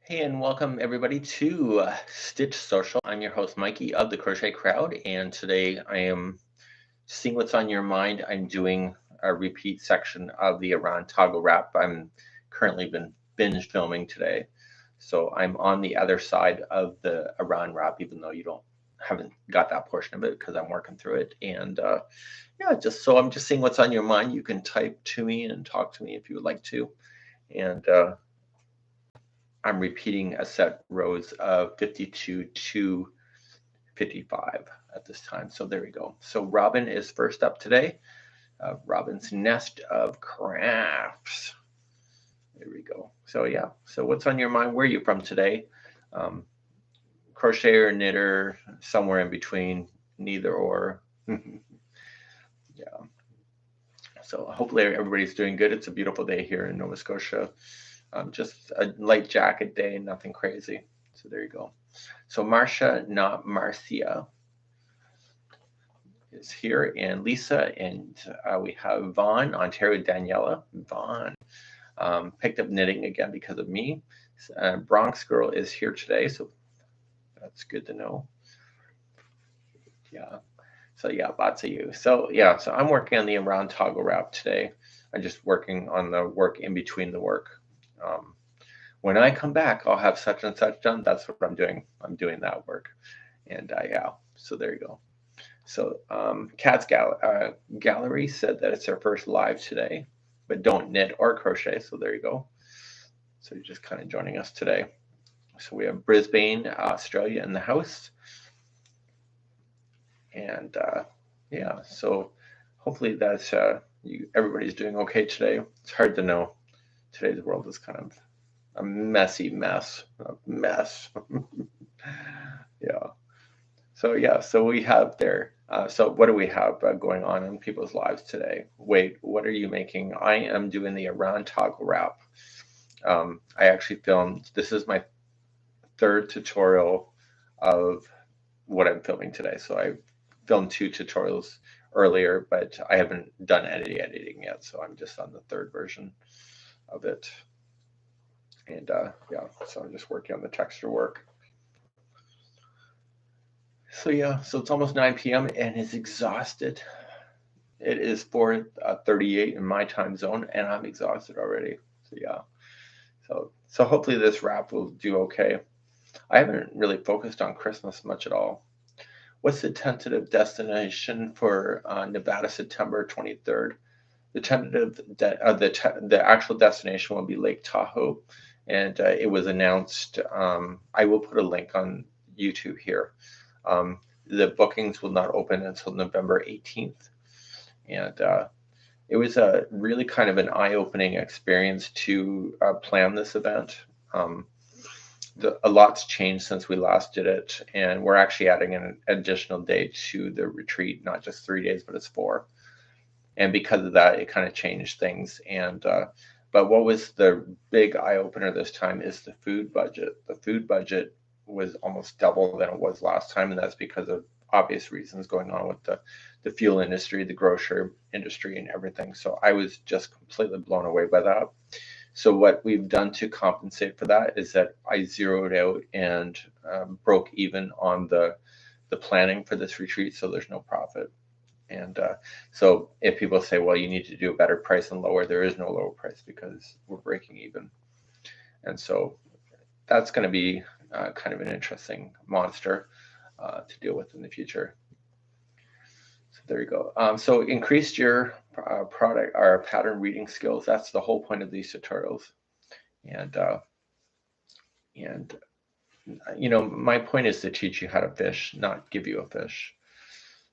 Hey, and welcome everybody to Stitch Social. I'm your host, Mikey of the Crochet Crowd, and today I am seeing what's on your mind. I'm doing a repeat section of the Iran toggle wrap. I'm currently been binge filming today, so I'm on the other side of the Iran wrap, even though you don't haven't got that portion of it because I'm working through it. And yeah, I'm just seeing what's on your mind. You can type to me and talk to me if you would like to, and I'm repeating a set rows of 52 to 55 at this time. So there we go. So Robin is first up today. Robin's Nest of Crafts. There we go. So yeah. So what's on your mind? Where are you from today? Um, Crocheter, knitter, somewhere in between, neither or. Yeah. So hopefully everybody's doing good. It's a beautiful day here in Nova Scotia. Just a light jacket day, nothing crazy. So there you go. So Marcia, not Marcia, is here, and Lisa, and we have Vaughn, Ontario, Daniela. Vaughn picked up knitting again because of me. Bronx Girl is here today, so that's good to know. Yeah. So yeah, lots of you. So yeah, so I'm working on the Iran toggle wrap today. I'm just working on the work in between the work. Um, when I come back, I'll have such and such done. That's what I'm doing. I'm doing that work. And yeah, so there you go. So Gallery said that it's their first live today, but don't knit or crochet. So there you go. So you're just kind of joining us today. So we have Brisbane, Australia in the house. And yeah, so hopefully that's everybody's doing okay today. It's hard to know. Today's world is kind of a messy mess. A mess. Yeah. So yeah, so we have there. So what do we have going on in people's lives today? Wait, what are you making? I am doing the Iran toggle wrap. I actually filmed. This is my third tutorial of what I'm filming today. So I filmed two tutorials earlier, but I haven't done any editing yet. So I'm just on the third version of it. And yeah, so I'm just working on the texture work. So yeah, so it's almost 9 p.m. and it's exhausted. It is 4:38 in my time zone, and I'm exhausted already. So yeah, so hopefully this wrap will do okay. I haven't really focused on Christmas much at all. What's the tentative destination for Nevada, September 23rd? The the actual destination will be Lake Tahoe, and it was announced. I will put a link on YouTube here. The bookings will not open until November 18th, and it was a really kind of an eye-opening experience to plan this event. A lot's changed since we last did it, and we're actually adding an additional day to the retreat, not just 3 days, but it's 4. And because of that, it kind of changed things. And but what was the big eye opener this time is the food budget. The food budget was almost double than it was last time, and that's because of obvious reasons going on with the fuel industry, the grocery industry, and everything. So I was just completely blown away by that. So what we've done to compensate for that is that I zeroed out and broke even on the planning for this retreat, so there's no profit. And so if people say, well, you need to do a better price and lower, there is no lower price because we're breaking even. And so that's going to be kind of an interesting monster to deal with in the future. So there you go. So increased your product or pattern reading skills. That's the whole point of these tutorials. And you know, my point is to teach you how to fish, not give you a fish.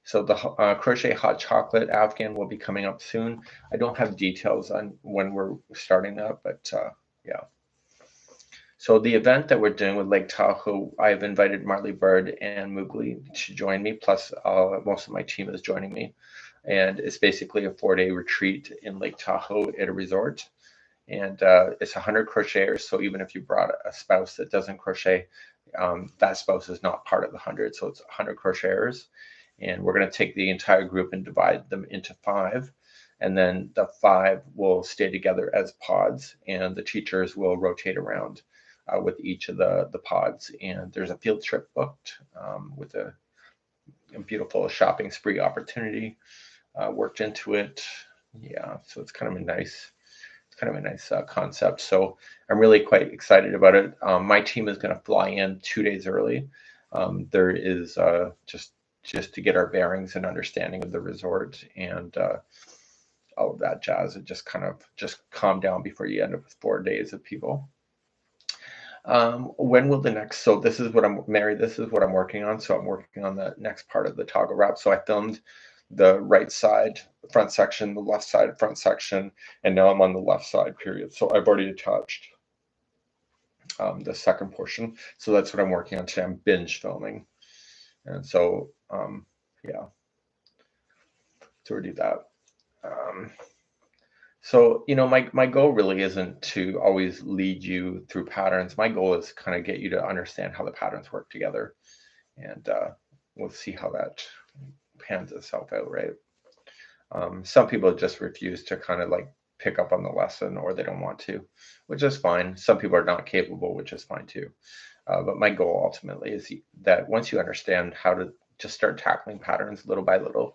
So the crochet hot chocolate Afghan will be coming up soon. I don't have details on when we're starting that, but yeah. So the event that we're doing with Lake Tahoe, I've invited Marley Bird and Moogly to join me, plus most of my team is joining me. And it's basically a 4-day retreat in Lake Tahoe at a resort. And it's 100 crocheters, so even if you brought a spouse that doesn't crochet, that spouse is not part of the 100, so it's 100 crocheters. And we're going to take the entire group and divide them into 5. And then the 5 will stay together as pods, and the teachers will rotate around. with each of the pods. And there's a field trip booked with a beautiful shopping spree opportunity worked into it. Yeah, so it's kind of a nice concept. So I'm really quite excited about it. My team is going to fly in 2 days early. There is just to get our bearings and understanding of the resort and all of that jazz, and just kind of calm down before you end up with 4 days of people. When will the next, so this is what this is what I'm working on. So I'm working on the next part of the toggle wrap. So I filmed the right side front section, the left side front section, and now I'm on the left side period. So I've already attached the second portion. So that's what I'm working on today. I'm binge filming. And so, yeah, so we'll do that. So, you know, my goal really isn't to always lead you through patterns. My goal is kind of get you to understand how the patterns work together. And we'll see how that pans itself out, right? Some people just refuse to kind of like pick up on the lesson, or they don't want to, which is fine. Some people are not capable, which is fine too. But my goal ultimately is that once you understand how to just start tackling patterns little by little,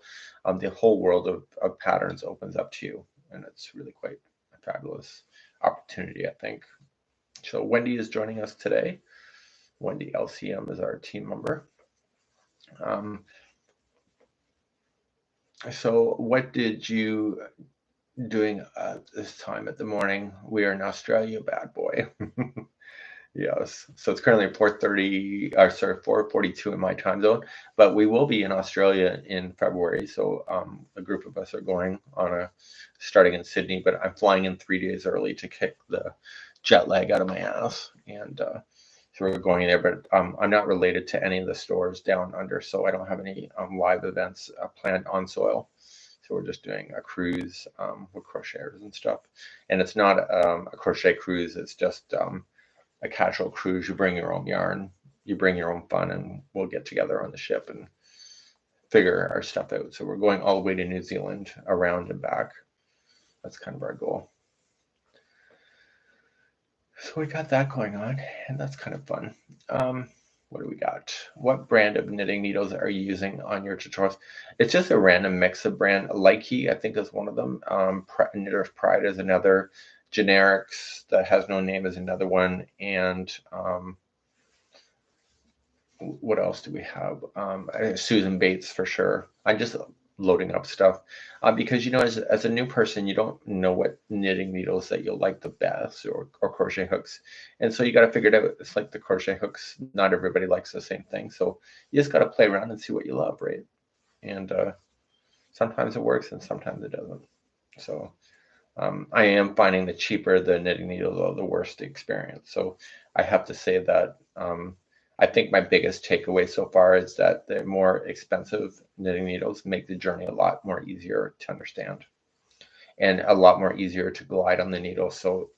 the whole world of patterns opens up to you. And it's really quite a fabulous opportunity, I think. So Wendy is joining us today. Wendy LCM is our team member. So what did you doing this time at the morning? We are in Australia, bad boy. Yes, so it's currently 4:30, or sorry, 4:42 in my time zone, but we will be in Australia in February. So a group of us are going on starting in Sydney, but I'm flying in 3 days early to kick the jet lag out of my ass. And so we're going there, but I'm not related to any of the stores down under, so I don't have any live events planned on soil. So we're just doing a cruise with crocheters and stuff. And it's not a crochet cruise, it's just a casual cruise. You bring your own yarn, you bring your own fun, and we'll get together on the ship and figure our stuff out. So we're going all the way to New Zealand, around and back. That's kind of our goal. So we got that going on, and that's kind of fun. What do we got? What brand of knitting needles are you using on your tutorials? It's just a random mix of brand. Likey, I think, is one of them. Knitter's Pride is another. Generics that has no name is another one. And what else do we have? Susan Bates for sure. I'm just loading up stuff because, you know, as a new person, you don't know what knitting needles that you'll like the best, or crochet hooks. And so you got to figure it out. It's like the crochet hooks. Not everybody likes the same thing. So you just got to play around and see what you love, right? And sometimes it works and sometimes it doesn't. So I am finding the cheaper the knitting needles are, the worse the experience. So I have to say that I think my biggest takeaway so far is that the more expensive knitting needles make the journey a lot more easier to understand and a lot more easier to glide on the needle. So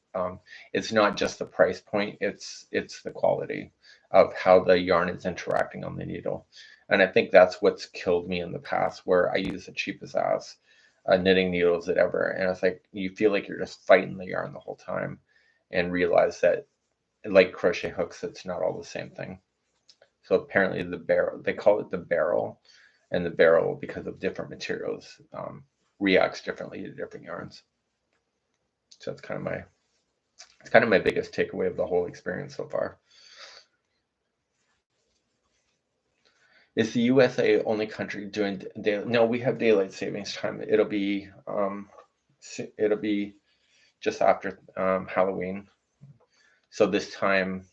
it's not just the price point, it's the quality of how the yarn is interacting on the needle. And I think that's what's killed me in the past, where I use the cheapest ass knitting needles that ever, and it's like you feel like you're just fighting the yarn the whole time, and realize that, like crochet hooks, it's not all the same thing. So apparently the barrel, they call it the barrel, and the barrel, because of different materials, reacts differently to different yarns. So it's kind of my biggest takeaway of the whole experience so far. Is the USA only country doing no, we have daylight savings time. It'll be just after Halloween. So this time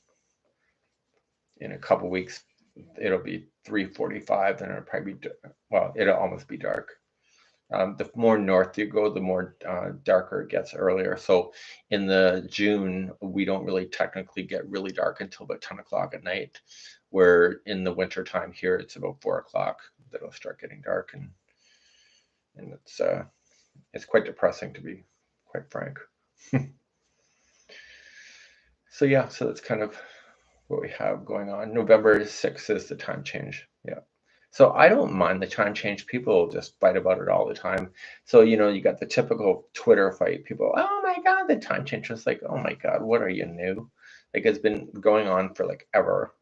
in a couple weeks, it'll be 3:45, and it'll probably be, well, it'll almost be dark. The more north you go, the more darker it gets earlier. So in the June, we don't really technically get really dark until about 10 o'clock at night, where in the winter time here, it's about 4 o'clock that it'll start getting dark. And it's quite depressing, to be quite frank. So yeah, so that's kind of what we have going on. November 6th is the time change. Yeah. So I don't mind the time change. People just fight about it all the time. So, you know, you got the typical Twitter fight. People, oh my God, the time change. It's like, oh my God, what are you, new? Like it's been going on for like ever,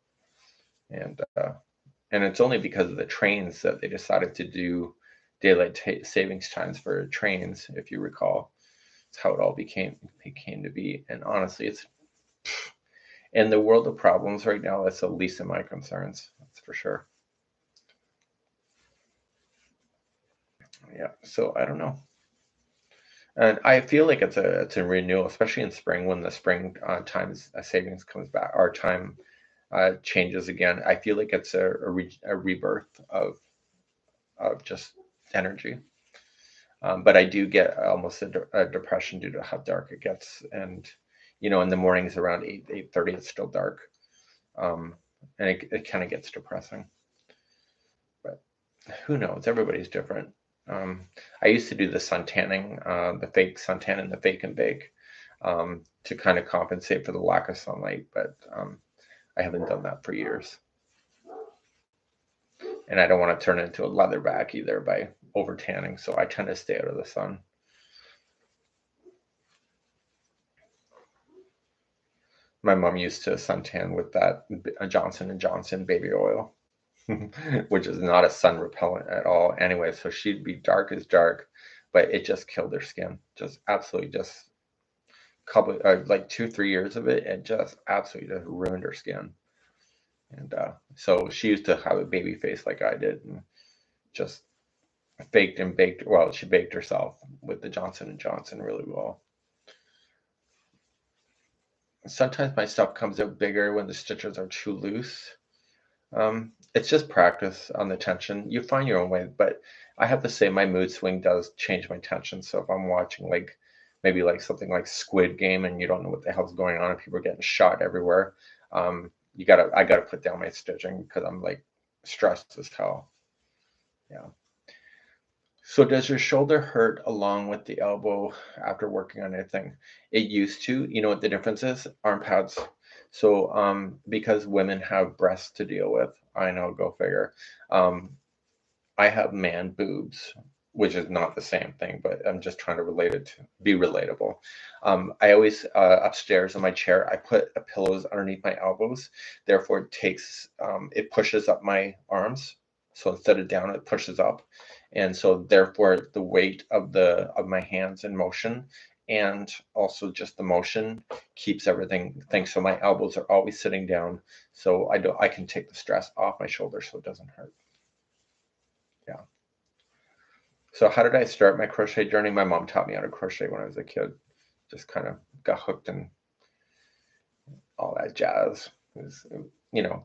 and it's only because of the trains that they decided to do daylight savings times for trains, if you recall. It's how it all came to be. And honestly, it's in the world of problems right now, that's the least of my concerns. That's for sure. Yeah. So I don't know. And I feel like it's a renewal, especially in spring when the spring times savings comes back, our time changes again. I feel like it's a rebirth of just energy. But I do get almost a depression due to how dark it gets, and in the mornings around 8:30, it's still dark, um, and it kind of gets depressing. But who knows? Everybody's different. I used to do the sun tanning, the fake suntan and the fake and bake, to kind of compensate for the lack of sunlight, but I haven't done that for years. And I don't want to turn it into a leatherback either by over tanning, so I tend to stay out of the sun. My mom used to suntan with that Johnson and Johnson baby oil, which is not a sun repellent at all. Anyway, so she'd be dark as dark, but it just killed her skin. Just absolutely, just couple like 2-3 years of it, and just absolutely just ruined her skin. And so she used to have a baby face like I did, and just baked and baked. Well, she baked herself with the Johnson and Johnson really well. Sometimes my stuff comes out bigger when the stitches are too loose. It's just practice on the tension. You find your own way, but I have to say my mood swing does change my tension. So if I'm watching like maybe like something like Squid Game and you don't know what the hell's going on and people are getting shot everywhere, I gotta put down my stitching because I'm like stressed as hell. Yeah. So does your shoulder hurt along with the elbow after working on anything? It used to. You know what the difference is? Arm pads. So because women have breasts to deal with, I know, go figure. Um, I have man boobs, which is not the same thing, but I'm just trying to relate it to be relatable. I always upstairs in my chair, I put pillows underneath my elbows. Therefore, it pushes up my arms. So instead of down, it pushes up, and so therefore the weight of my hands in motion, and also just the motion keeps everything. Thanks. So my elbows are always sitting down, so I can take the stress off my shoulders, so it doesn't hurt. Yeah. So how did I start my crochet journey? My mom taught me how to crochet when I was a kid. Just kind of got hooked and all that jazz. It was,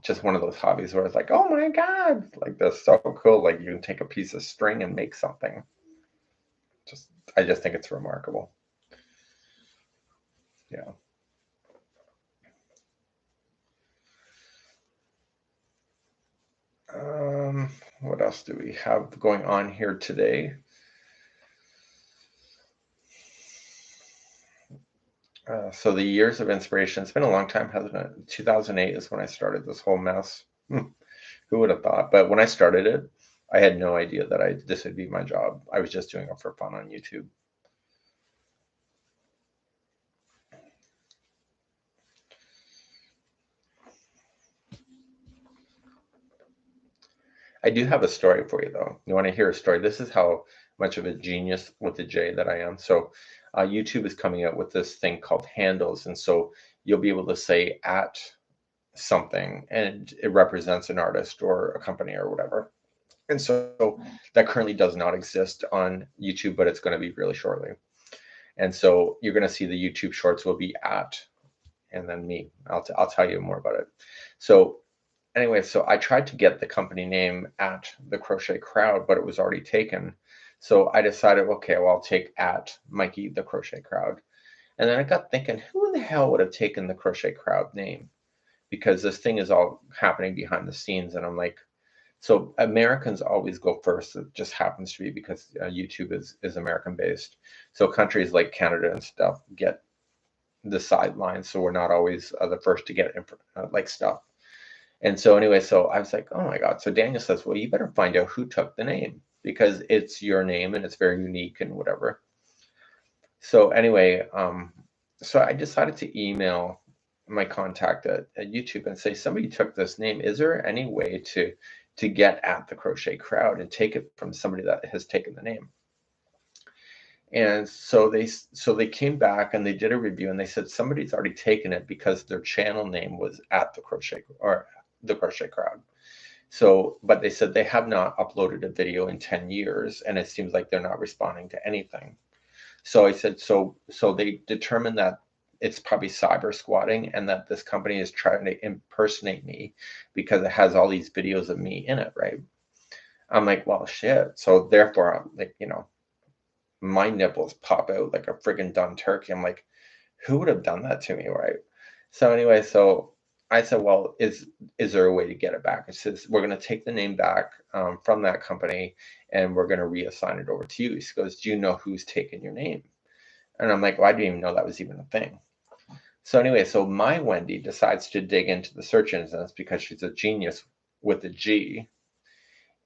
just one of those hobbies where it's like, oh my God, like that's so cool. Like you can take a piece of string and make something. I just think it's remarkable. Yeah. What else do we have going on here today? So the years of inspiration, it's been a long time, hasn't it? 2008 is when I started this whole mess. Who would have thought? But when I started it, I had no idea that this would be my job. I was just doing it for fun on YouTube. I do have a story for you, though. You want to hear a story? This is how much of a genius with the J that I am. So, YouTube is coming out with this thing called handles, and so you'll be able to say at something, and it represents an artist or a company or whatever. And so that currently does not exist on YouTube, but it's going to be really shortly. And so you're going to see the YouTube shorts will be at, and then me. I'll tell you more about it. So anyway, so I tried to get the company name at the Crochet Crowd, but it was already taken. So I decided, okay, well, I'll take at Mikey the Crochet Crowd. And then I got thinking, who in the hell would have taken the Crochet Crowd name? Because this thing is all happening behind the scenes. And I'm like, so Americans always go first. It just happens to be because YouTube is American based. So countries like Canada and stuff get the sidelines. So we're not always the first to get like stuff. And so anyway, so I was like, oh my God. So Daniel says, well, you better find out who took the name because it's your name and it's very unique and whatever. So anyway, so I decided to email my contact at YouTube and say, somebody took this name. Is there any way to get at the Crochet Crowd and take it from somebody that has taken the name? And so they came back and they did a review and they said somebody's already taken it because their channel name was at the Crochet or the Crochet Crowd. So, but they said they have not uploaded a video in 10 years and it seems like they're not responding to anything. So I said, so they determined that it's probably cyber squatting and that this company is trying to impersonate me because it has all these videos of me in it, right? I'm like, well, shit. So therefore, I'm like, my nipples pop out like a friggin' done turkey. I'm like, who would have done that to me, right? So anyway, so I said, well, is there a way to get it back? It says, we're going to take the name back from that company and we're going to reassign it over to you. He goes, do you know who's taken your name? And I'm like, well, I didn't even know that was even a thing. So anyway, so my Wendy decides to dig into the search engines because she's a genius with a G.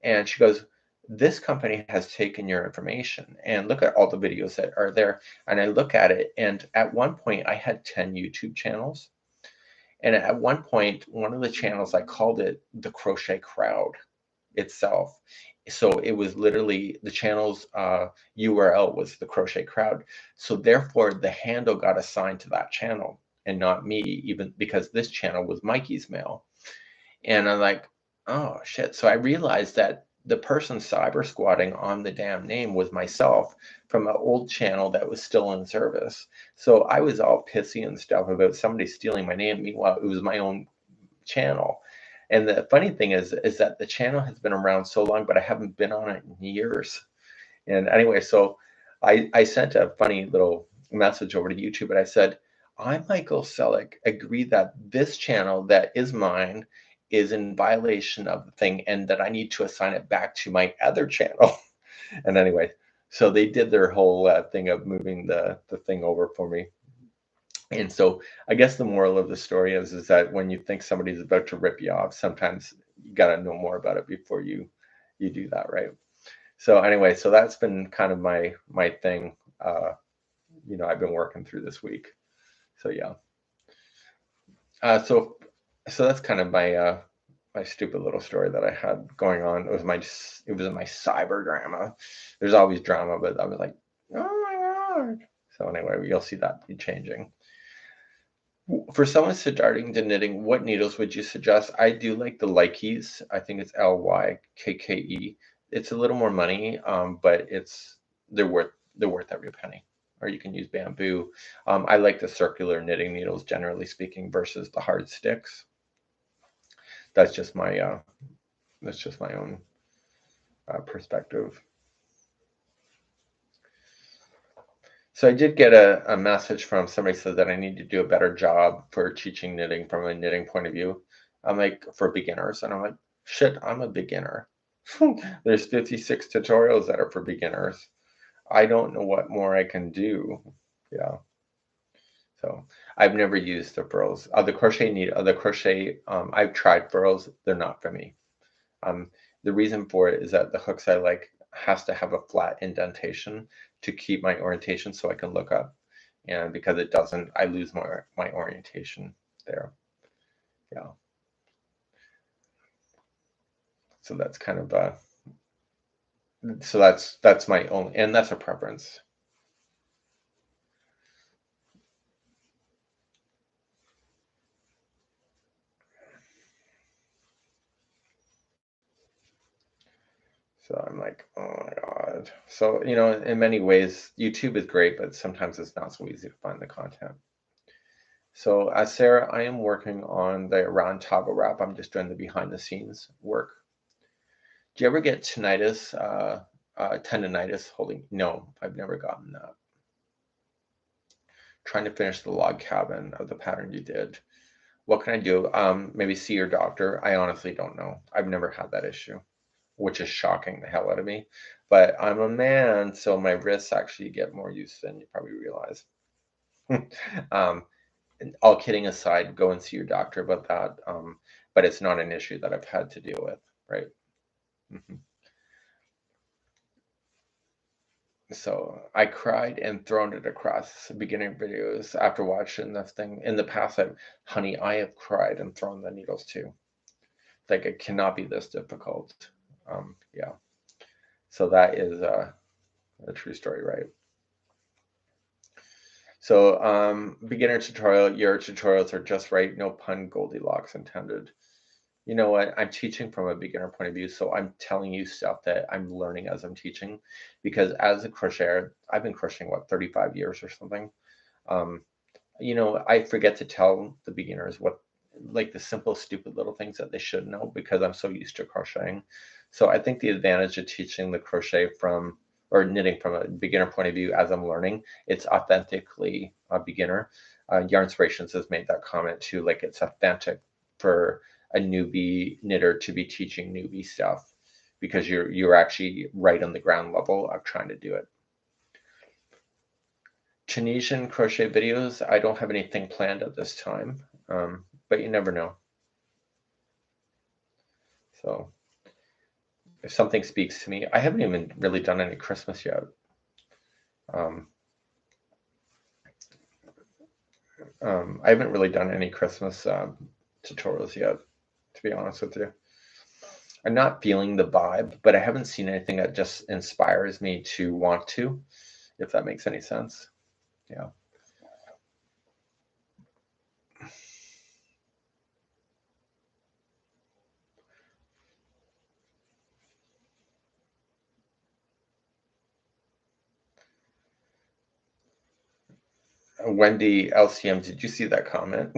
And she goes, this company has taken your information and look at all the videos that are there. And I look at it, and at one point I had 10 YouTube channels. And at one point, one of the channels, I called it the Crochet Crowd itself. So it was literally the channel's URL was the Crochet Crowd. So therefore, the handle got assigned to that channel and not me, even because this channel was Mikey's mail. And I'm like, oh shit. So I realized that the person cyber squatting on the damn name was myself from an old channel that was still in service. So I was all pissy and stuff about somebody stealing my name. Meanwhile, it was my own channel. And the funny thing is that the channel has been around so long, but I haven't been on it in years. And anyway, so I sent a funny little message over to YouTube, and I said, I, Michael Selleck, agree that this channel that is mine is in violation of the thing and that I need to assign it back to my other channel. And anyway, so they did their whole thing of moving the thing over for me. And so I guess the moral of the story is that when you think somebody's about to rip you off, sometimes you got to know more about it before you do that, right? So anyway, so that's been kind of my thing. I've been working through this week. So yeah. So that's kind of my stupid little story that I had going on. It was my cyber drama. There's always drama, but I was like, oh my god. So anyway, you'll see that be changing. For someone starting to knitting, what needles would you suggest? I do like the Lykes. I think it's Lykke. It's a little more money, but they're worth every penny. Or you can use bamboo. I like the circular knitting needles, generally speaking, versus the hard sticks. That's just my own perspective. So I did get a message from somebody said that I need to do a better job for teaching knitting from a knitting point of view. I'm like, for beginners. And I'm like, shit, I'm a beginner. There's 56 tutorials that are for beginners. I don't know what more I can do. Yeah. So I've never used the furls. I've tried furls. They're not for me. The reason for it is that the hooks I like has to have a flat indentation to keep my orientation so I can look up. And because it doesn't, I lose my orientation there. Yeah. So that's kind of so that's my own, and that's a preference. So I'm like, oh my god. So, in many ways, YouTube is great, but sometimes it's not so easy to find the content. So, Sarah, I am working on the round toggle wrap. I'm just doing the behind the scenes work. Do you ever get tinnitus, tendonitis holding? No, I've never gotten that. Trying to finish the log cabin of the pattern you did. What can I do? Maybe see your doctor. I honestly don't know. I've never had that issue, which is shocking the hell out of me. But I'm a man, so my wrists actually get more use than you probably realize. All kidding aside, go and see your doctor about that. But it's not an issue that I've had to deal with, right? Mm-hmm. So I cried and thrown it across beginning videos after watching this thing. In the past, honey, I have cried and thrown the needles too. Like it cannot be this difficult. Yeah. So that is a true story, right? So beginner tutorial, your tutorials are just right. No pun Goldilocks intended. You know what? I'm teaching from a beginner point of view, so I'm telling you stuff that I'm learning as I'm teaching. Because as a crocheter, I've been crocheting, what, 35 years or something. Um, I forget to tell the beginners what, like the simple, stupid little things that they should know because I'm so used to crocheting. So I think the advantage of teaching the crochet from or knitting from a beginner point of view as I'm learning, it's authentically a beginner. Yarn Inspirations has made that comment too, like it's authentic for a newbie knitter to be teaching newbie stuff because you're actually right on the ground level of trying to do it. Tunisian crochet videos, I don't have anything planned at this time, but you never know. So if something speaks to me, I haven't even really done any Christmas yet. I haven't really done any Christmas tutorials yet, to be honest with you. I'm not feeling the vibe, but I haven't seen anything that just inspires me to want to, if that makes any sense. Yeah. Wendy LCM, did you see that comment?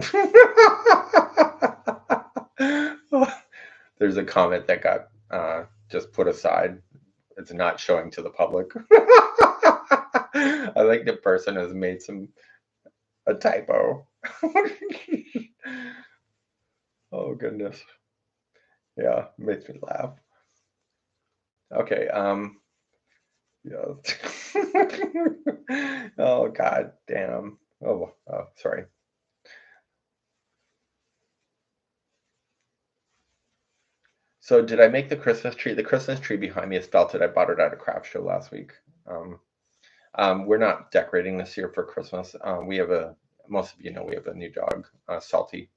There's a comment that got just put aside. It's not showing to the public. I think the person has made a typo. Oh goodness. Yeah, makes me laugh. Okay, yeah. Oh god damn. Oh, sorry. So did I make the Christmas tree? The Christmas tree behind me is felted. I bought it at a craft show last week. Um, we're not decorating this year for Christmas. Most of you know, we have a new dog, Salty.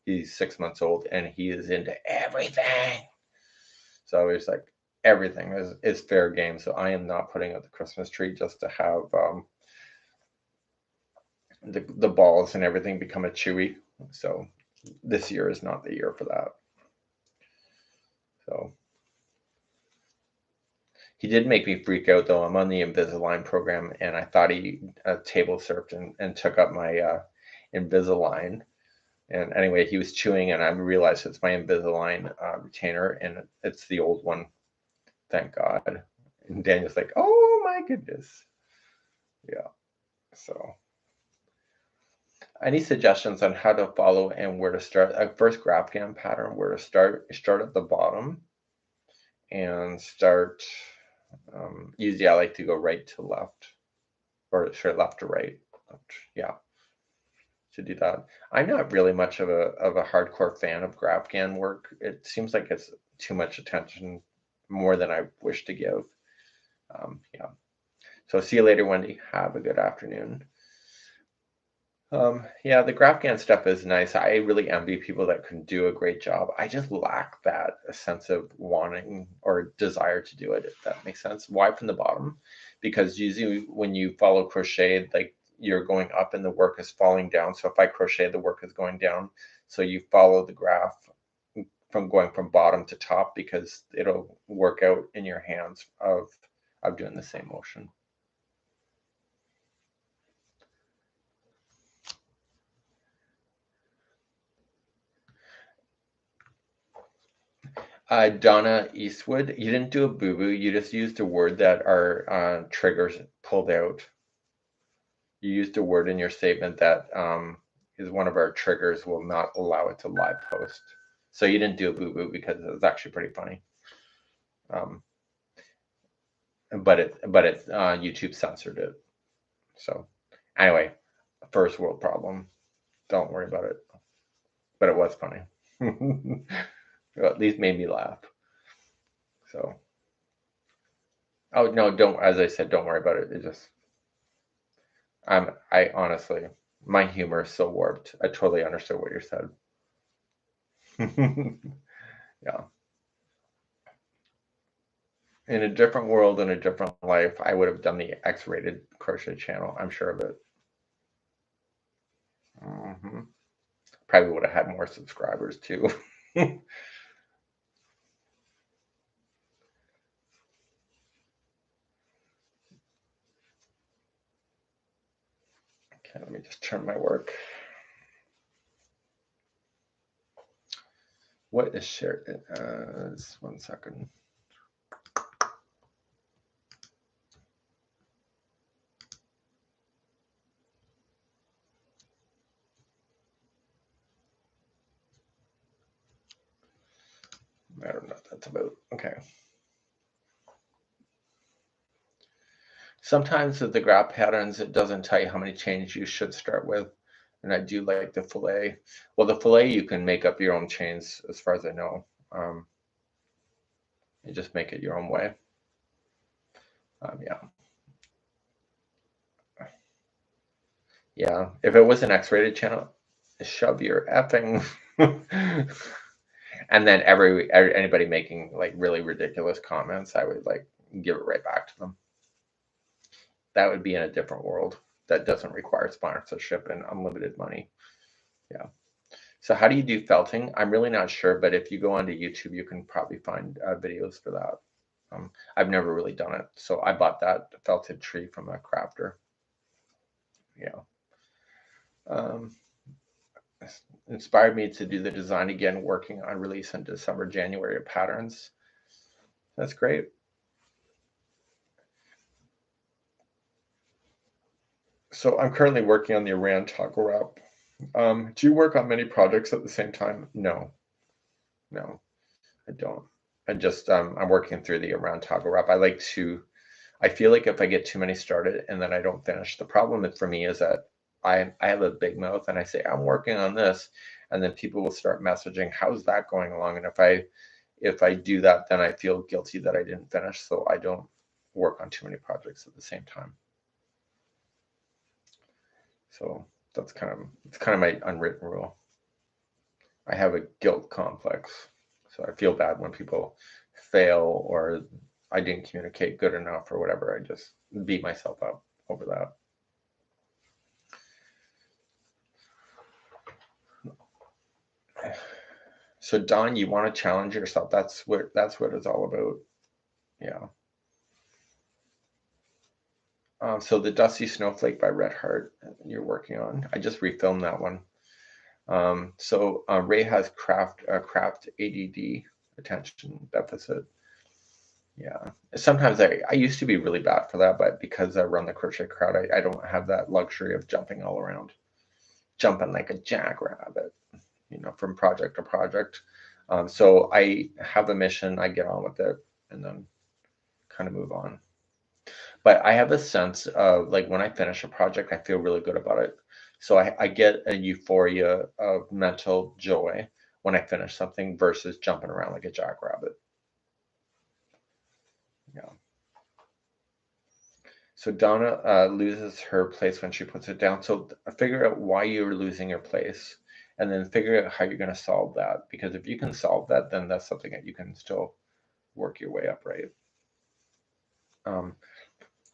He's 6 months old and he is into everything. So it's like everything is fair game. So I am not putting up the Christmas tree just to have the balls and everything become a chewy. So this year is not the year for that. So he did make me freak out though. I'm on the Invisalign program and I thought he table surfed and took up my Invisalign. And anyway, he was chewing and I realized it's my Invisalign retainer and it's the old one. Thank God. And Daniel's like, oh my goodness. Yeah. So any suggestions on how to follow and where to start? First GraphGAN pattern, where to start at the bottom and start. Usually I like to go right to left or sorry, left to right. Yeah, to do that. I'm not really much of a hardcore fan of GraphGAN work. It seems like it's too much attention, more than I wish to give. Yeah. So see you later, Wendy. Have a good afternoon. Yeah, the GraphGAN stuff is nice. I really envy people that can do a great job. I just lack that sense of wanting or desire to do it, if that makes sense. Why from the bottom? Because usually when you follow crochet, like you're going up and the work is falling down. So if I crochet, the work is going down. So you follow the graph from going from bottom to top because it'll work out in your hands of doing the same motion. Donna Eastwood, you didn't do a boo-boo. You just used a word that our triggers pulled out. You used a word in your statement that is one of our triggers will not allow it to live post. So you didn't do a boo-boo because it was actually pretty funny. But YouTube censored it. So anyway, first world problem. Don't worry about it. But it was funny. Well, at least made me laugh. So Oh no, don't, as I said, don't worry about it. It just, I honestly, my humor is so warped. I totally understood what you said. Yeah. In a different world, in a different life, I would have done the X-rated crochet channel. I'm sure of it. Probably would have had more subscribers too. Okay, let me just turn my work. What is shared? Just 1 second. I don't know what that's about. Okay. Sometimes with the graph patterns, it doesn't tell you how many chains you should start with. And I do like the fillet. Well, the fillet, you can make up your own chains as far as I know. You just make it your own way. Yeah. Yeah. If it was an X-rated channel, shove your effing. And then anybody making like really ridiculous comments, I would like give it right back to them. That would be in a different world that doesn't require sponsorship and unlimited money. Yeah. So how do you do felting? I'm really not sure, but if you go onto YouTube, you can probably find videos for that. I've never really done it. So I bought that felted tree from a crafter. Yeah. Um, Inspired me to do the design again, working on release in December, January of patterns. That's great. So I'm currently working on the Iran taco wrap. Do you work on many projects at the same time? No, no, I don't. I'm working through the Iran taco wrap. I feel like if I get too many started and then I don't finish, the problem for me is that I have a big mouth and I say I'm working on this, and then people will start messaging, how's that going along? And if I do that, then I feel guilty that I didn't finish, so I don't work on too many projects at the same time. So it's kind of my unwritten rule. I have a guilt complex, so I feel bad when people fail or I didn't communicate good enough or whatever. I just beat myself up over that. So Don, you want to challenge yourself. That's what it's all about. Yeah. So the Dusty Snowflake by Red Heart you're working on. I just refilmed that one. Ray has craft ADD, attention deficit. Yeah. Sometimes I used to be really bad for that, but because I run the crochet crowd, I don't have that luxury of jumping all around, jumping like a jackrabbit, from project to project. So I have a mission, I get on with it, and then kind of move on. But I have a sense of like when I finish a project, I feel really good about it. So I get a euphoria of mental joy when I finish something versus jumping around like a jackrabbit. Yeah. So Donna loses her place when she puts it down. So figure out why you're losing your place, and then figure out how you're going to solve that. Because if you can solve that, then that's something that you can still work your way up, right?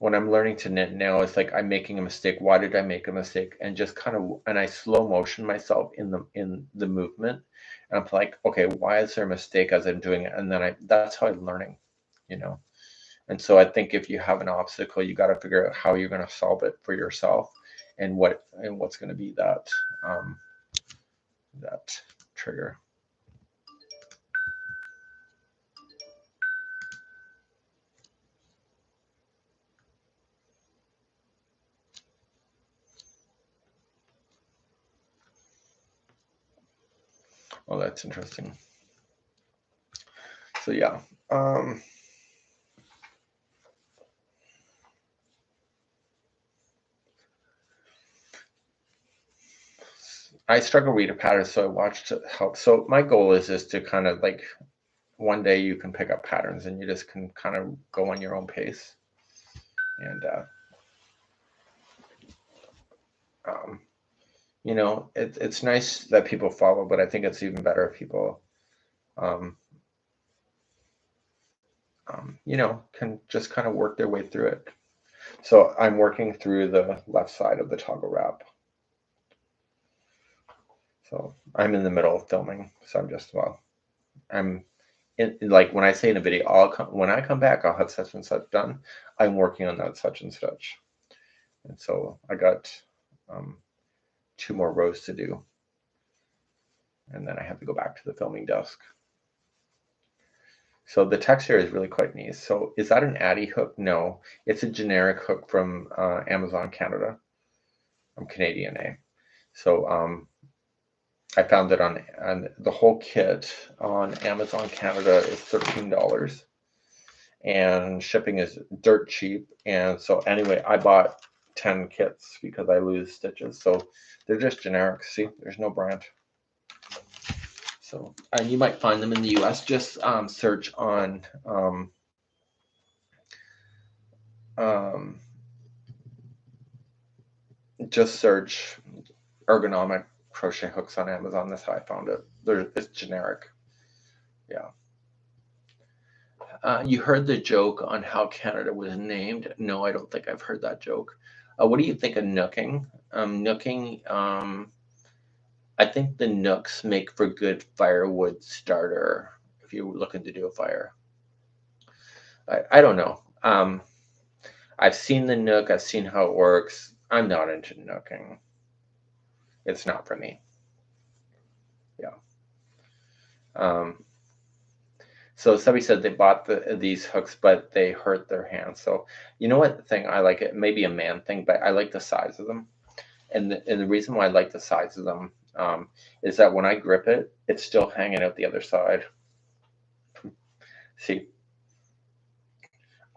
When I'm learning to knit now, it's like I'm making a mistake. Why did I make a mistake? And just kind of, and I slow motion myself in the movement, and I'm like, okay, why is there a mistake as I'm doing it? And then that's how I'm learning, you know. And so I think if you have an obstacle, you got to figure out how you're going to solve it for yourself, and what's going to be that trigger. Oh, that's interesting. So yeah. I struggle read a pattern, so I watched it help. So my goal is to kind of like one day you can pick up patterns and you just can kind of go on your own pace. And, you know, it's nice that people follow, but I think it's even better if people, um, you know, can just kind of work their way through it. So I'm working through the left side of the toggle wrap. So I'm in the middle of filming. So I'm just, well, I'm like when I say in a video, when I come back, I'll have such and such done. I'm working on that such and such. And so I got 2 more rows to do. And then I have to go back to the filming desk. So the texture is really quite neat. So is that an Addy hook? No, it's a generic hook from Amazon Canada. I'm Canadian, eh? So I found it on the whole kit on Amazon Canada is $13, and shipping is dirt cheap. And so anyway, I bought 10 kits because I lose stitches. So they're just generic. See, there's no brand. So and you might find them in the US. Just search on just search ergonomic crochet hooks on Amazon. That's how I found it. It's generic. Yeah. You heard the joke on how Canada was named? No, I don't think I've heard that joke. What do you think of nooking? Nooking, I think the nooks make for good firewood starter if you're looking to do a fire. I don't know. I've seen the nook. I've seen how it works. I'm not into nooking. It's not for me. Yeah. So somebody said they bought these hooks, but they hurt their hands. So you know what thing I like? It maybe a man thing, but I like the size of them. And the reason why I like the size of them is that when I grip it, it's still hanging out the other side. See,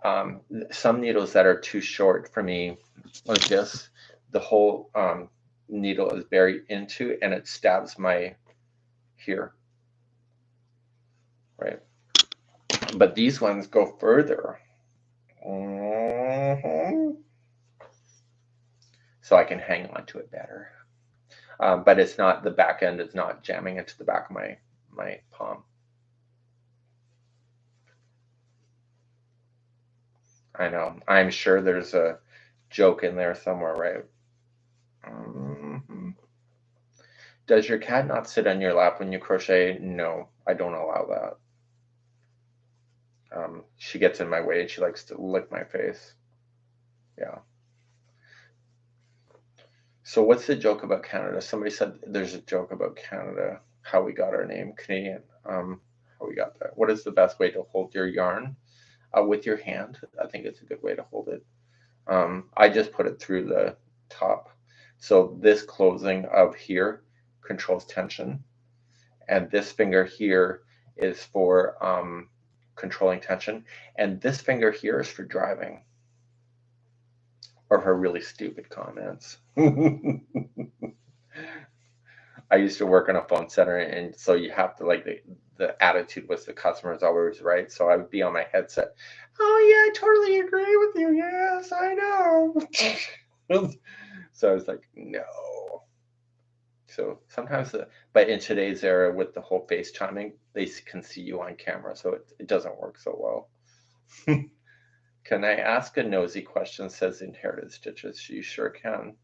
some needles that are too short for me, like this, the whole needle is buried into, and it stabs my here, right? But these ones go further. So I can hang on to it better. But it's not, the back end is not jamming into the back of my palm. I know. I'm sure there's a joke in there somewhere, right? Does your cat not sit on your lap when you crochet? No, I don't allow that. She gets in my way and she likes to lick my face. Yeah. So what's the joke about Canada? Somebody said there's a joke about Canada, how we got our name, Canadian. How we got that. What is the best way to hold your yarn? With your hand. I think it's a good way to hold it. I just put it through the top. So this closing of here controls tension. And this finger here is for controlling tension. And this finger here is for driving. Or for really stupid comments. I used to work in a phone center, and so you have to, like, the attitude was the customer is always right. So I would be on my headset. Oh yeah, I totally agree with you. Yes, I know. So I was like, no. So sometimes, but in today's era with the whole FaceTiming, they can see you on camera, so it doesn't work so well. Can I ask a nosy question? Says Inherited Stitches. You sure can.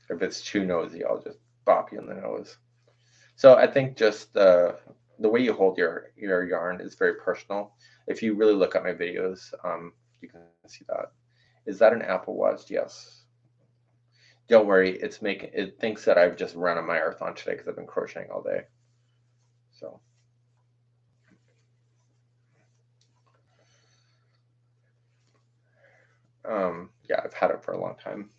If it's too nosy, I'll just bop you in the nose. So I think just the way you hold your yarn is very personal. If you really look at my videos, you can see that. Is that an Apple Watch? Yes. Don't worry, it thinks that I've just run a marathon today because I've been crocheting all day. So. Yeah, I've had it for a long time.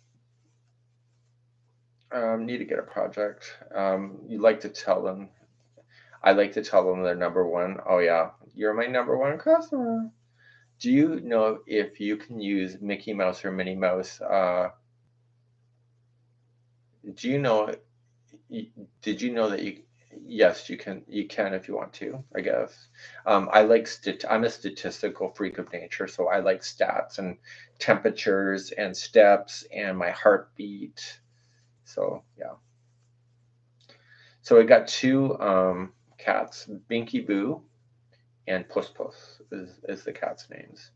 Need to get a project. You like to tell them. I like to tell them they're number one. Oh yeah, you're my number one customer. Do you know if you can use Mickey Mouse or Minnie Mouse? Do you know? Did you know that you? Yes, you can. You can if you want to, I guess. I like I'm a statistical freak of nature, so I like stats and temperatures and steps and my heartbeat. So yeah. So I got two cats, Binky Boo and Puss Puss is the cat's names.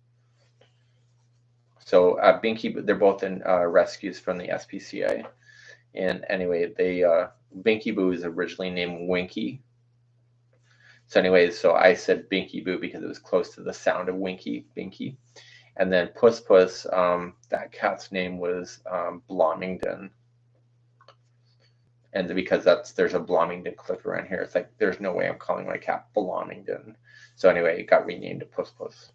So Binky, they're both in rescues from the SPCA. And anyway, Binky Boo is originally named Winky. So anyways, so I said Binky Boo because it was close to the sound of Winky, Binky. And then Puss Puss, that cat's name was Blomington. And because there's a Blomington cliff around here, it's like there's no way I'm calling my cat Blomington. So anyway, it got renamed to Puss Puss.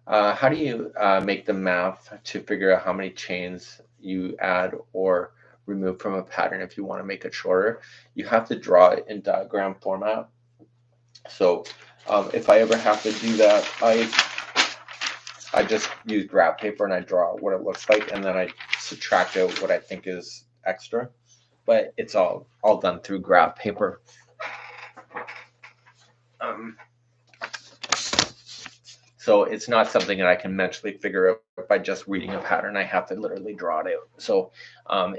How do you make the math to figure out how many chains you add or remove from a pattern if you want to make it shorter? You have to draw it in diagram format. So if I ever have to do that, I just use graph paper and I draw what it looks like, and then I subtract out what I think is extra. But it's all done through graph paper. So it's not something that I can mentally figure out by just reading a pattern. I have to literally draw it out. So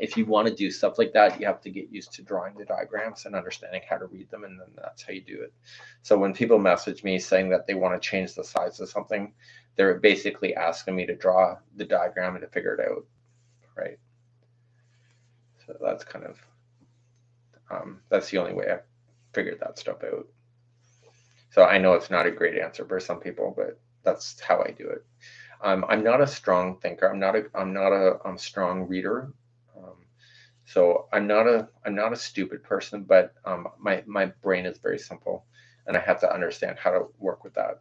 if you want to do stuff like that, you have to get used to drawing the diagrams and understanding how to read them, and then that's how you do it. So when people message me saying that they want to change the size of something, they're basically asking me to draw the diagram and to figure it out, right? So that's kind of, that's the only way I figured that stuff out. So I know it's not a great answer for some people, but that's how I do it. I'm not a strong thinker. I'm not a strong reader. So I'm not a stupid person, but my brain is very simple, and I have to understand how to work with that.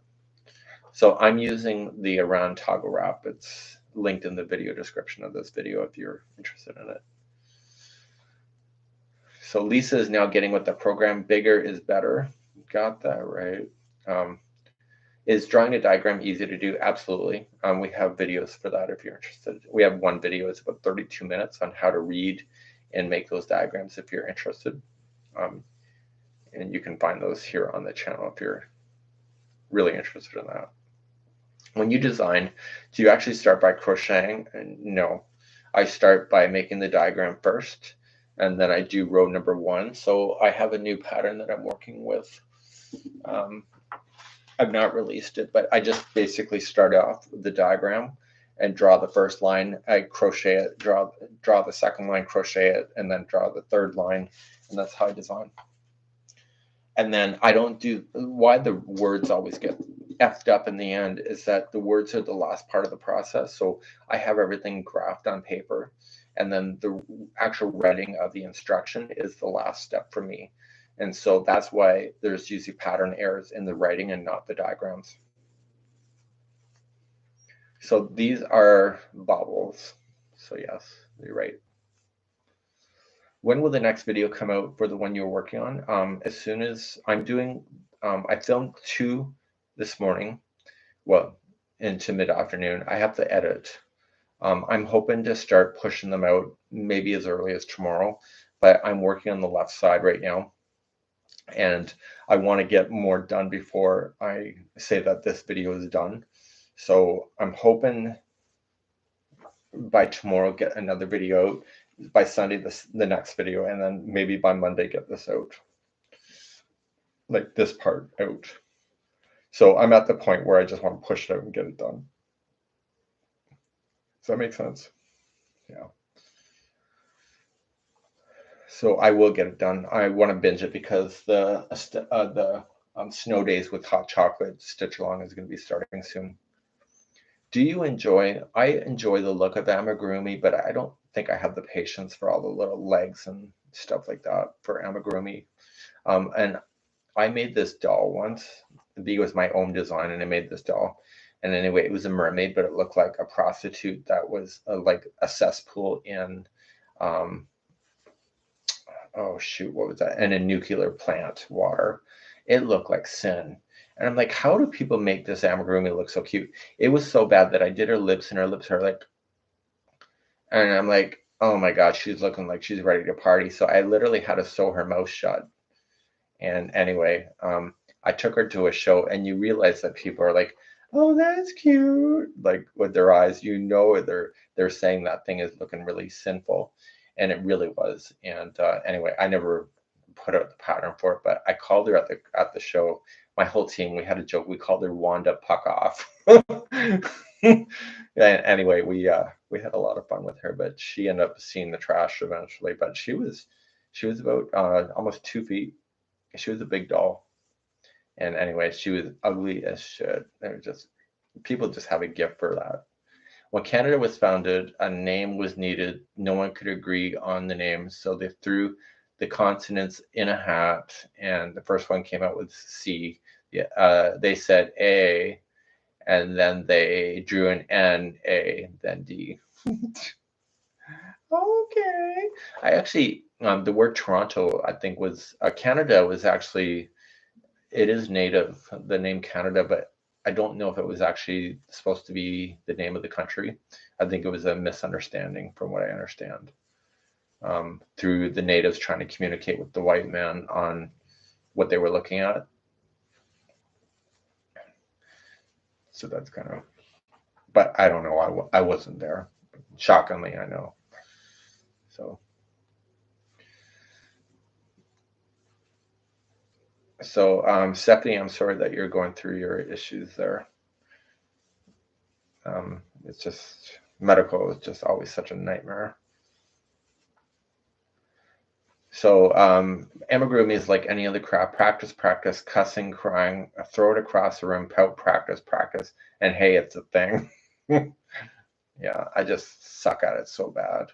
So I'm using the Iran toggle wrap. It's linked in the video description of this video if you're interested in it. So Lisa is now getting with the program. Bigger is better. Got that right. Is drawing a diagram easy to do? Absolutely. We have videos for that if you're interested. We have one video, it's about 32 minutes on how to read and make those diagrams if you're interested. And you can find those here on the channel if you're really interested in that. When you design, do you actually start by crocheting? No, I start by making the diagram first, and then I do row number 1. So I have a new pattern that I'm working with. I've not released it, but I just basically start off with the diagram and draw the first line. I crochet it, draw the second line, crochet it, and then draw the third line, and that's how I design. And then I don't do, why the words always get effed up in the end is that the words are the last part of the process. So I have everything graphed on paper, and then the actual writing of the instruction is the last step for me. And so that's why there's usually pattern errors in the writing and not the diagrams. So these are bobbles. So yes, you're right. When will the next video come out for the one you're working on? As soon as I'm doing, I filmed 2 this morning, well, into mid-afternoon. I have to edit. I'm hoping to start pushing them out maybe as early as tomorrow, but I'm working on the left side right now. And I want to get more done before I say that this video is done. So I'm hoping by tomorrow get another video out, by Sunday the next video, and then maybe by Monday get this out, like this part out. So I'm at the point where I just want to push it out and get it done. Does that make sense? Yeah. So I will get it done. I want to binge it because the snow days with hot chocolate stitch along is going to be starting soon. Do you enjoy? I enjoy the look of amigurumi, but I don't think I have the patience for all the little legs and stuff like that for amigurumi. And I made this doll once. It was my own design, and I made this doll. And anyway, it was a mermaid, but it looked like a prostitute that was like a cesspool in oh shoot, what was that? And a nuclear plant water. It looked like sin. And I'm like, how do people make this amigurumi look so cute? It was so bad that I did her lips, and her lips are like, and I'm like, oh my God, she's looking like she's ready to party. So I literally had to sew her mouth shut. And anyway, I took her to a show, and you realize that people are like, "Oh, that's cute," like with their eyes. You know, they're saying that thing is looking really sinful, and it really was. And anyway, I never put out the pattern for it, but I called her at the show. My whole team, we had a joke. We called her Wanda Puck Off. And anyway, we had a lot of fun with her, but she ended up seeing the trash eventually. But she was about almost 2 feet. She was a big doll. And anyway, she was ugly as shit. They were just people just have a gift for that. When Canada was founded, a name was needed. No one could agree on the name, so they threw the consonants in a hat, and the first one came out with C. Yeah, they said A, and then they drew an N, A, then D. Okay. I actually, the word Toronto, I think was Canada was actually it is native, the name Canada, but I don't know if it was actually supposed to be the name of the country. I think it was a misunderstanding, from what I understand, through the natives trying to communicate with the white man on what they were looking at. So that's kind of, but I don't know. I wasn't there. Shockingly, I know. So, Stephanie, I'm sorry that you're going through your issues there. It's just medical is just always such a nightmare. So amigurumi is like any other craft. Practice, practice, cussing, crying, throw it across the room, pout, practice, practice, and hey, it's a thing. Yeah, I just suck at it so bad.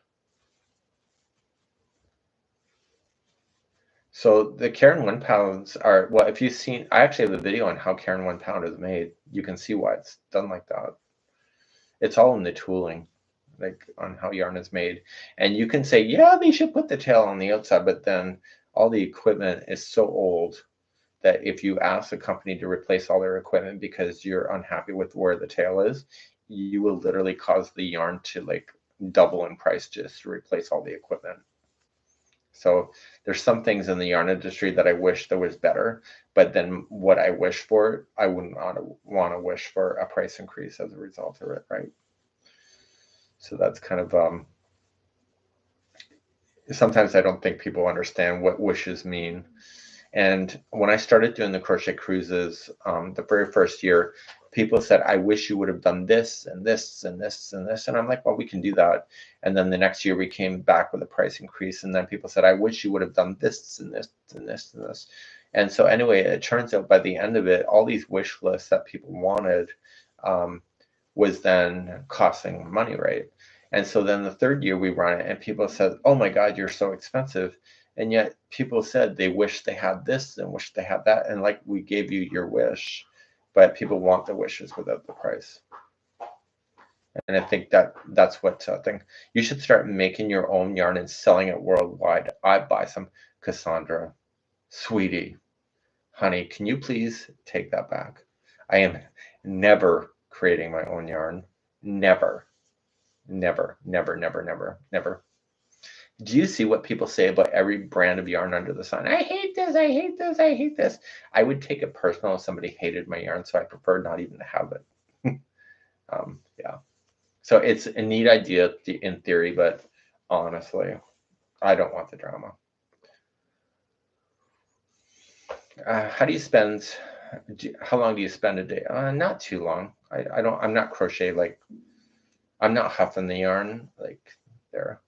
So the Karen 1 pounds are, well, if you've seen, I actually have a video on how Karen 1 pound is made. You can see why it's done like that. It's all in the tooling, like on how yarn is made. And you can say, yeah, they should put the tail on the outside, but then all the equipment is so old that if you ask the company to replace all their equipment because you're unhappy with where the tail is, you will literally cause the yarn to like double in price just to replace all the equipment. So there's some things in the yarn industry that I wish there was better, but then what I wish for, I wouldn't want to wish for a price increase as a result of it, right? So that's kind of sometimes I don't think people understand what wishes mean. And when I started doing the crochet cruises, the very first year, people said, I wish you would have done this and this and this and this. And I'm like, well, we can do that. And then the next year we came back with a price increase. And then people said, I wish you would have done this and this and this and this. And so anyway, it turns out by the end of it, all these wish lists that people wanted was then costing money, right? And so then the third year we run it and people said, oh my God, you're so expensive. And yet people said they wish they had this and wish they had that. And like, we gave you your wish, but people want the wishes without the price. And I think that's what I think. You should start making your own yarn and selling it worldwide. I buy some. Cassandra, sweetie, honey, can you please take that back? I am never creating my own yarn. Never, never, never, never, never, never. Do you see what people say about every brand of yarn under the sun? I hate this, I hate this, I hate this. I would take it personal if somebody hated my yarn, so I prefer not even to have it. Yeah. So it's a neat idea in theory, but honestly, I don't want the drama. How do you spend, how long do you spend a day? Not too long. I'm not crochet, like, I'm not huffing the yarn, like, there.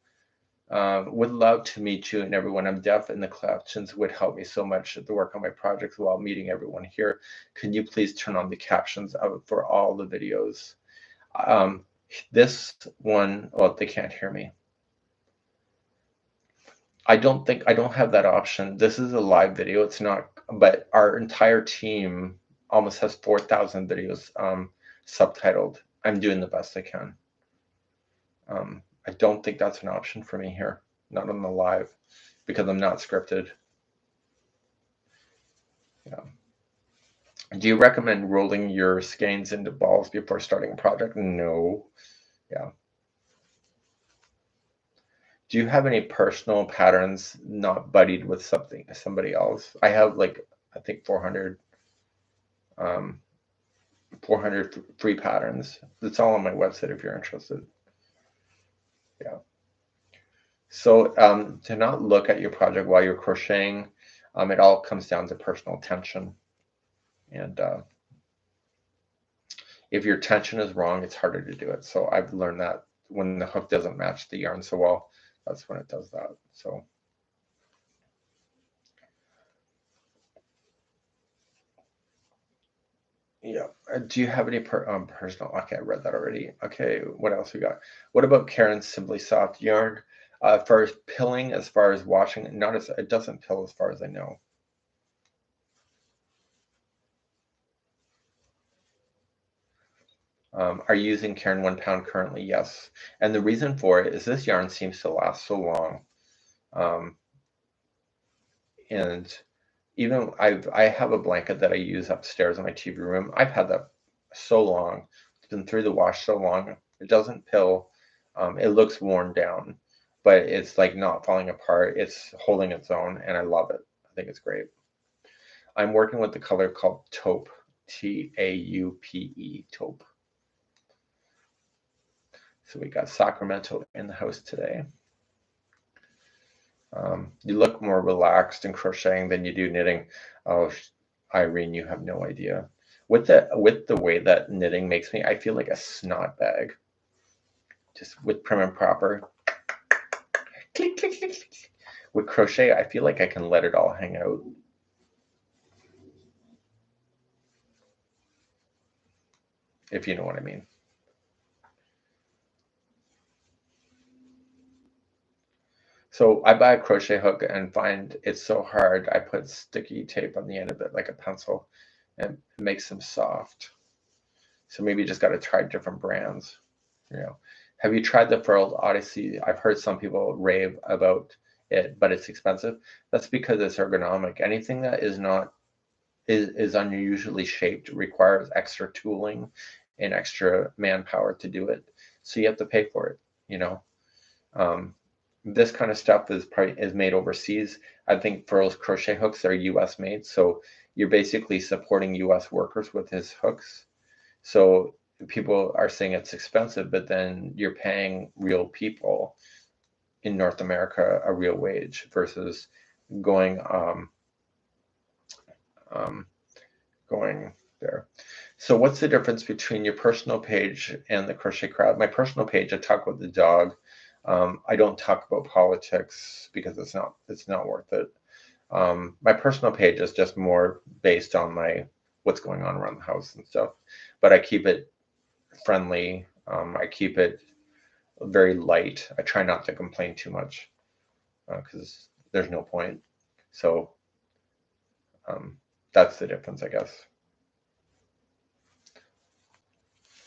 Would love to meet you and everyone. I'm deaf and the captions would help me so much at the work on my projects while meeting everyone here. Can you please turn on the captions for all the videos? This one, well, they can't hear me. I don't have that option. This is a live video. It's not, but our entire team almost has 4,000 videos subtitled. I'm doing the best I can. I don't think that's an option for me here, not on the live, because I'm not scripted. Yeah. Do you recommend rolling your skeins into balls before starting a project? No. Yeah. Do you have any personal patterns not buddied with somebody else? I have like, I think 400 um 400 free patterns. It's all on my website if you're interested. Yeah. So to not look at your project while you're crocheting, it all comes down to personal tension. And if your tension is wrong, it's harder to do it. So I've learned that when the hook doesn't match the yarn so well, that's when it does that. So yeah. Do you have any personal? Okay, I read that already. Okay, what else we got? What about Karen's Simply Soft yarn? For pilling, as far as washing, not as it doesn't pill as far as I know. Are you using Karen 1 pound currently? Yes. And the reason for it is this yarn seems to last so long. Um, and even I have a blanket that I use upstairs in my TV room. I've had that so long. It's been through the wash so long. It doesn't pill. It looks worn down, but it's like not falling apart. It's holding its own, and I love it. I think it's great. I'm working with the color called taupe, Taupe, taupe. So we got Sacramento in the house today. You look more relaxed in crocheting than you do knitting. Oh, Irene, you have no idea. With the way that knitting makes me, I feel like a snot bag. Just with prim and proper. Click, click, click, click. With crochet, I feel like I can let it all hang out. If you know what I mean. So I buy a crochet hook and find it's so hard. I put sticky tape on the end of it like a pencil and it makes them soft. So maybe you just got to try different brands. You know, have you tried the Furled Odyssey? I've heard some people rave about it, but it's expensive. That's because it's ergonomic. Anything that is not is unusually shaped requires extra tooling and extra manpower to do it. So you have to pay for it. You know, um, this kind of stuff is made overseas. I think Furl's crochet hooks are U.S. made, so you're basically supporting U.S. workers with his hooks. So people are saying it's expensive, but then you're paying real people in North America a real wage versus going um, going there. So what's the difference between your personal page and the Crochet Crowd? My personal page, I talk about the dog. I don't talk about politics because it's not worth it. My personal page is just more based on my what's going on around the house and stuff, but I keep it friendly. I keep it very light. I try not to complain too much because there's no point. So that's the difference, I guess.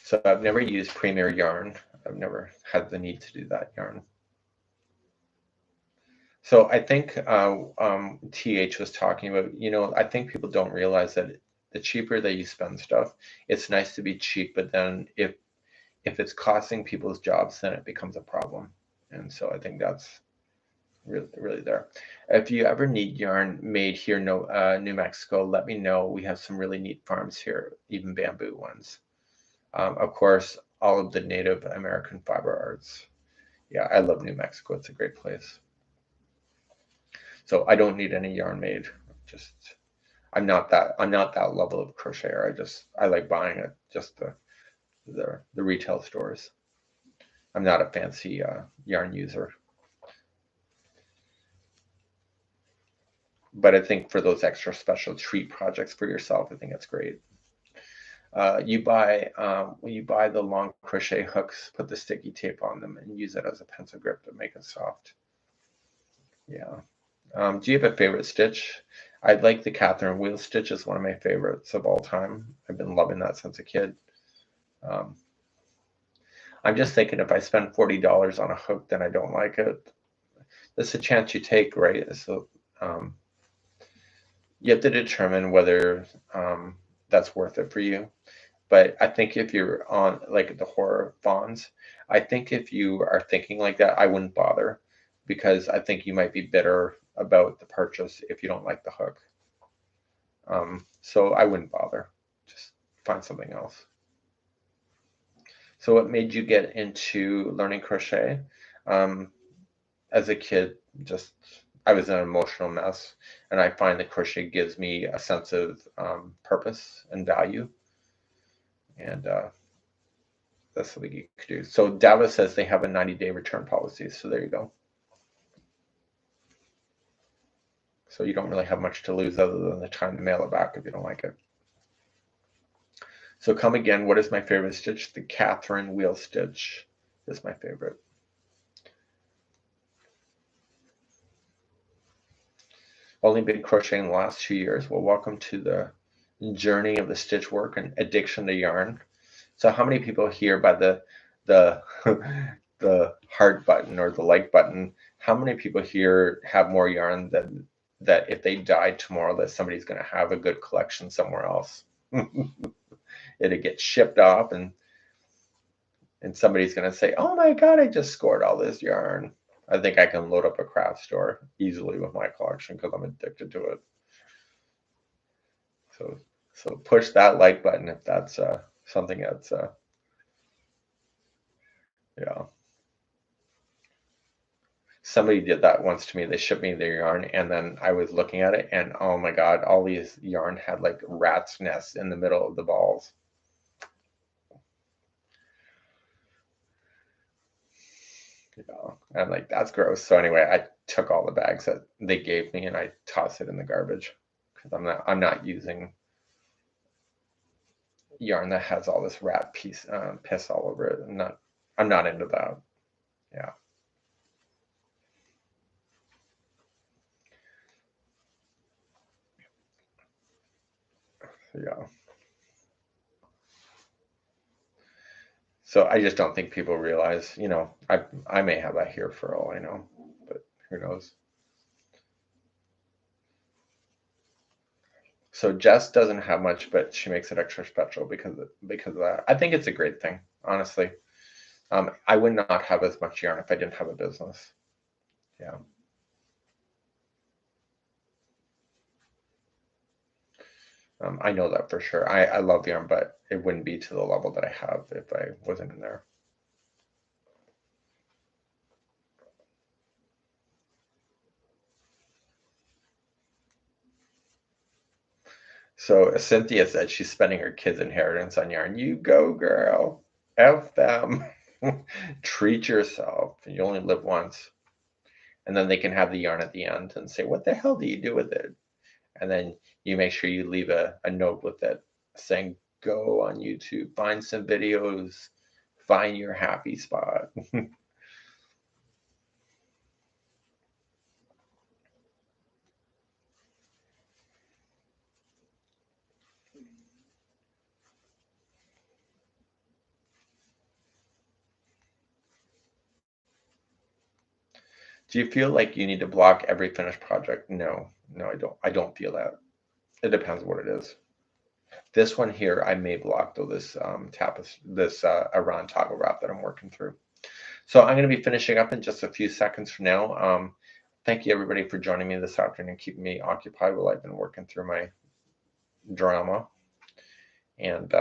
So I've never used Premier Yarn. I've never had the need to do that yarn. So I think TH was talking about, I think people don't realize that the cheaper that you spend stuff, it's nice to be cheap, but then if it's costing people's jobs, then it becomes a problem. And so I think that's really, really there. If you ever need yarn made here in New Mexico, let me know. We have some really neat farms here, even bamboo ones. Of course, all of the Native American fiber arts. Yeah, I love New Mexico. It's a great place. So I don't need any yarn made. Just I'm not that level of crocheter. I like buying it just the retail stores. I'm not a fancy yarn user. But I think for those extra special treat projects for yourself, I think it's great. When you buy the long crochet hooks, put the sticky tape on them and use it as a pencil grip to make it soft. Yeah. Do you have a favorite stitch? I like the Catherine wheel stitch. Is one of my favorites of all time. I've been loving that since a kid. Um, I'm just thinking if I spend $40 on a hook, then I don't like it. That's a chance you take, right? So you have to determine whether that's worth it for you. But I think if you're on like the horror fawns, I think if you are thinking like that, I wouldn't bother. because I think you might be bitter about the purchase if you don't like the hook. So I wouldn't bother. Just find something else. So what made you get into learning crochet? As a kid, just I was an emotional mess, and I find that crochet gives me a sense of purpose and value, and that's something you could do. So Davos says they have a 90-day return policy, so there you go. So you don't really have much to lose other than the time to mail it back if you don't like it. So come again, what is my favorite stitch? The Catherine wheel stitch is my favorite. Only been crocheting the last 2 years. Well, welcome to the journey of the stitch work and addiction to yarn. So how many people here by the the heart button or the like button, how many people here have more yarn than that if they died tomorrow that somebody's going to have a good collection somewhere else? It'll get shipped off and somebody's going to say, oh my God, I just scored all this yarn. I think I can load up a craft store easily with my collection because I'm addicted to it. So push that like button if that's something that's, yeah. Somebody did that once to me. They shipped me their yarn, and then I was looking at it, and oh my God, all these yarn had like rat's nests in the middle of the balls. Yeah, and like that's gross. So anyway, I took all the bags that they gave me and I tossed it in the garbage because I'm not using yarn that has all this rat piss all over it. I'm not into that. Yeah. Yeah. So I just don't think people realize, you know, I may have that here for all I know, but who knows? So Jess doesn't have much, but she makes it extra special because of that. I think it's a great thing, honestly. I would not have as much yarn if I didn't have a business. Yeah. I know that for sure. I love yarn, but it wouldn't be to the level that I have if I wasn't in there. So Cynthia said she's spending her kids' inheritance on yarn. You go, girl. F them. Treat yourself. You only live once. And then they can have the yarn at the end and say, what the hell do you do with it? And then you make sure you leave a note with it saying, go on YouTube, find some videos, find your happy spot. Do you feel like you need to block every finished project? No, I don't. I don't feel that. It depends what it is. This one here, I may block though. This Iran toggle wrap that I'm working through. So I'm going to be finishing up in just a few seconds from now. Thank you everybody for joining me this afternoon, keeping me occupied while I've been working through my drama. And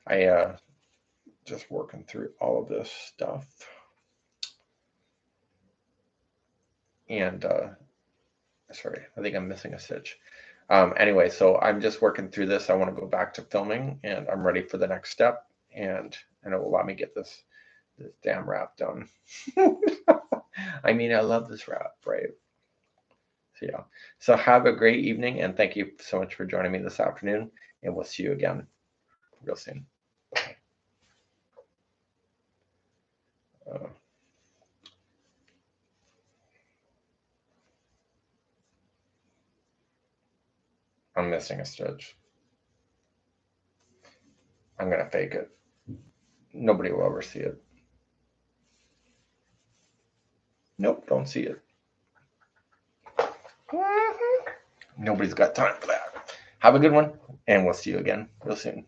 I just working through all of this stuff. And sorry, I think I'm missing a stitch. Anyway, so I'm just working through this. I want to go back to filming, and I'm ready for the next step. And it will allow me to get this damn wrap done. I mean, I love this wrap, right? So yeah. So have a great evening, and thank you so much for joining me this afternoon. And we'll see you again real soon. I'm missing a stitch. I'm gonna fake it. Nobody will ever see it. Nope, don't see it. Nobody's got time for that. Have a good one, and we'll see you again real soon.